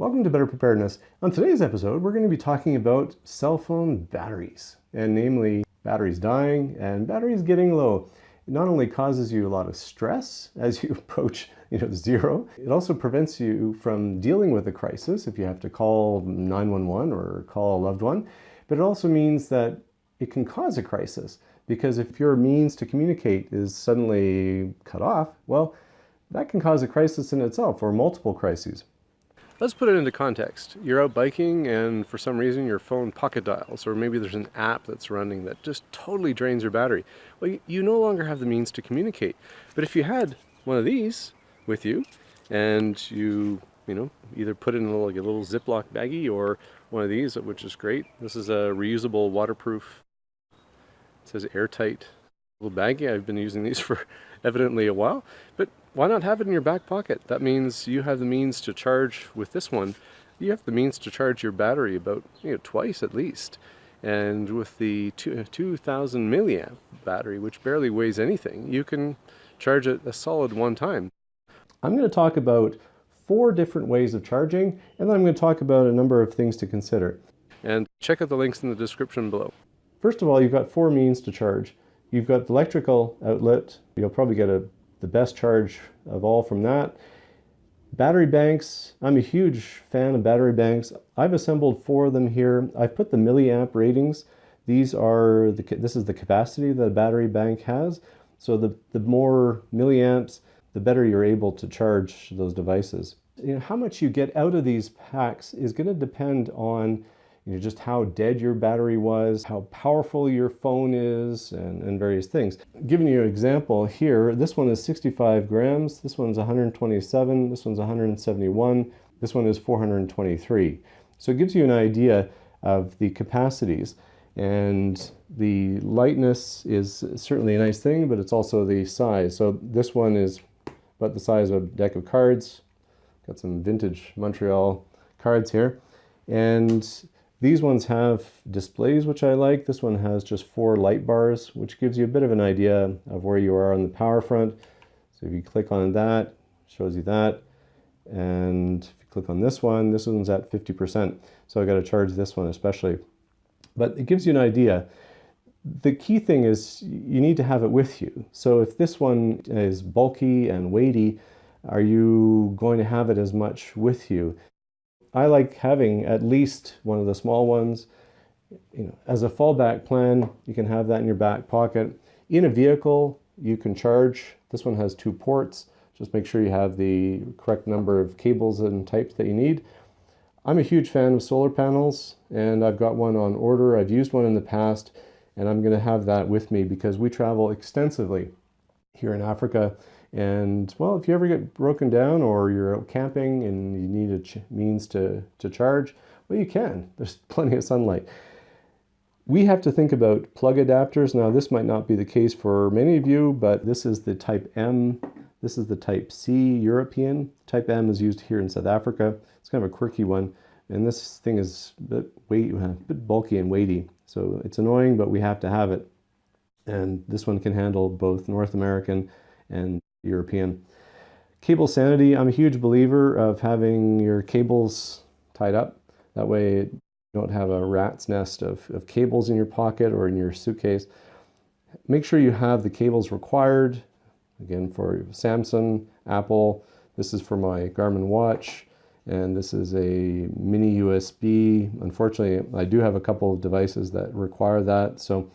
Welcome to Better Preparedness. On today's episode, we're going to be talking about cell phone batteries, and namely batteries dying and batteries getting low. It not only causes you a lot of stress as you approach zero, it also prevents you from dealing with a crisis if you have to call 911 or call a loved one, but it also means that it can cause a crisis, because if your means to communicate is suddenly cut off, well, that can cause a crisis in itself, or multiple crises. Let's put it into context. You're out biking and for some reason your phone pocket dials, or maybe there's an app that's running that just totally drains your battery. Well, you no longer have the means to communicate. But if you had one of these with you and you either put it in a little Ziploc baggie or one of these, which is great. This is a reusable, waterproof, it says airtight little baggie. I've been using these for evidently a while, but why not have it in your back pocket? That means you have the means to charge with this one. You have the means to charge your battery about twice at least. And with the 2000 milliamp battery, which barely weighs anything, you can charge it a solid one time. I'm going to talk about 4 different ways of charging, and then I'm going to talk about a number of things to consider. And check out the links in the description below. First of all, you've got 4 means to charge. You've got the electrical outlet. You'll probably get the best charge of all from that. Battery banks, I'm a huge fan of battery banks. I've assembled 4 of them here. I've put the milliamp ratings. This is the capacity that a battery bank has. So the more milliamps, the better you're able to charge those devices. How much you get out of these packs is going to depend on just how dead your battery was, how powerful your phone is, and various things. Giving you an example here, this one is 65 grams, this one's 127, this one's 171, this one is 423. So it gives you an idea of the capacities. And the lightness is certainly a nice thing, but it's also the size. So this one is about the size of a deck of cards. Got some vintage Montreal cards here. And these ones have displays, which I like. This one has just 4 light bars, which gives you a bit of an idea of where you are on the power front. So if you click on that, it shows you that. And if you click on this one's at 50%. So I got to charge this one especially. But it gives you an idea. The key thing is you need to have it with you. So if this one is bulky and weighty, are you going to have it as much with you? I like having at least one of the small ones. As a fallback plan, you can have that in your back pocket. In a vehicle, you can charge. This one has 2 ports. Just make sure you have the correct number of cables and types that you need. I'm a huge fan of solar panels, and I've got one on order. I've used one in the past, and I'm going to have that with me because we travel extensively here in Africa. And well, if you ever get broken down or you're out camping and you need a means to charge, well, you can. There's plenty of sunlight. We have to think about plug adapters. Now, this might not be the case for many of you, but this is the Type M. This is the Type C European. Type M is used here in South Africa. It's kind of a quirky one. And this thing is a bit bulky and weighty. So it's annoying, but we have to have it. And this one can handle both North American and European. Cable sanity, I'm a huge believer of having your cables tied up. That way you don't have a rat's nest of cables in your pocket or in your suitcase. Make sure you have the cables required. Again, for Samsung, Apple, this is for my Garmin watch, and this is a mini USB. Unfortunately, I do have a couple of devices that require that. So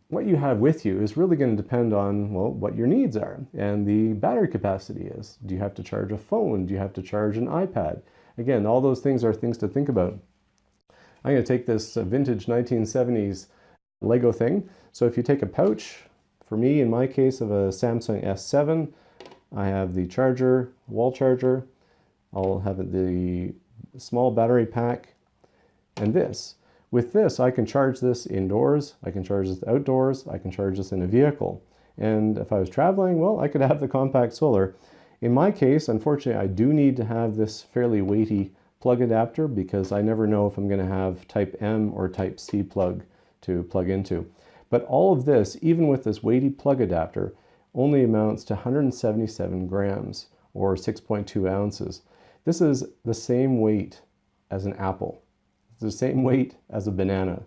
what you have with you is really going to depend on, well, what your needs are and the battery capacity is. Do you have to charge a phone? Do you have to charge an iPad? Again, all those things are things to think about. I'm going to take this vintage 1970s Lego thing. So if you take a pouch, for me, in my case of a Samsung S7, I have the charger, wall charger. I'll have the small battery pack and this. With this, I can charge this indoors, I can charge this outdoors, I can charge this in a vehicle. And if I was traveling, well, I could have the compact solar. In my case, unfortunately, I do need to have this fairly weighty plug adapter because I never know if I'm going to have Type M or Type C plug to plug into. But all of this, even with this weighty plug adapter, only amounts to 177 grams or 6.2 ounces. This is the same weight as an apple. It's the same weight as a banana.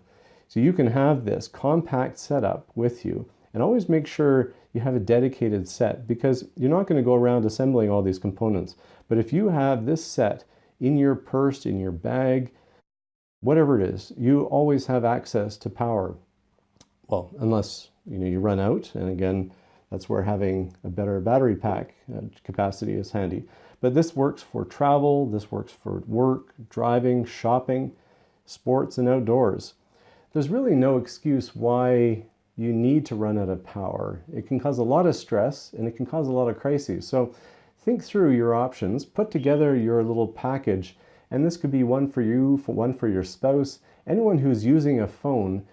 So you can have this compact setup with you, and always make sure you have a dedicated set, because you're not going to go around assembling all these components. But if you have this set in your purse, in your bag, whatever it is, you always have access to power. Well, unless you run out, and again, that's where having a better battery pack capacity is handy. But this works for travel, this works for work, driving, shopping, sports, and outdoors. There's really no excuse why you need to run out of power. It can cause a lot of stress, and it can cause a lot of crises. So think through your options, put together your little package, and this could be one for you, one for your spouse, anyone who's using a phone.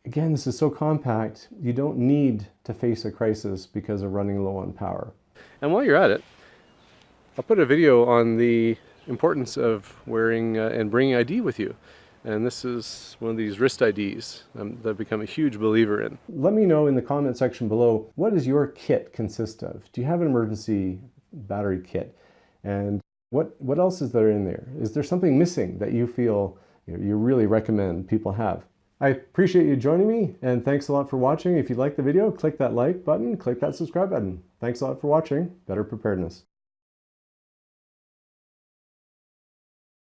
Again, this is so compact, you don't need to face a crisis because of running low on power. And while you're at it, I'll put a video on the importance of wearing and bringing ID with you. And this is one of these wrist IDs that I've become a huge believer in. Let me know in the comment section below, what does your kit consist of? Do you have an emergency battery kit? And what else is there in there? Is there something missing that you feel you really recommend people have? I appreciate you joining me, and thanks a lot for watching. If you liked the video, click that like button, click that subscribe button. Thanks a lot for watching. Better Preparedness.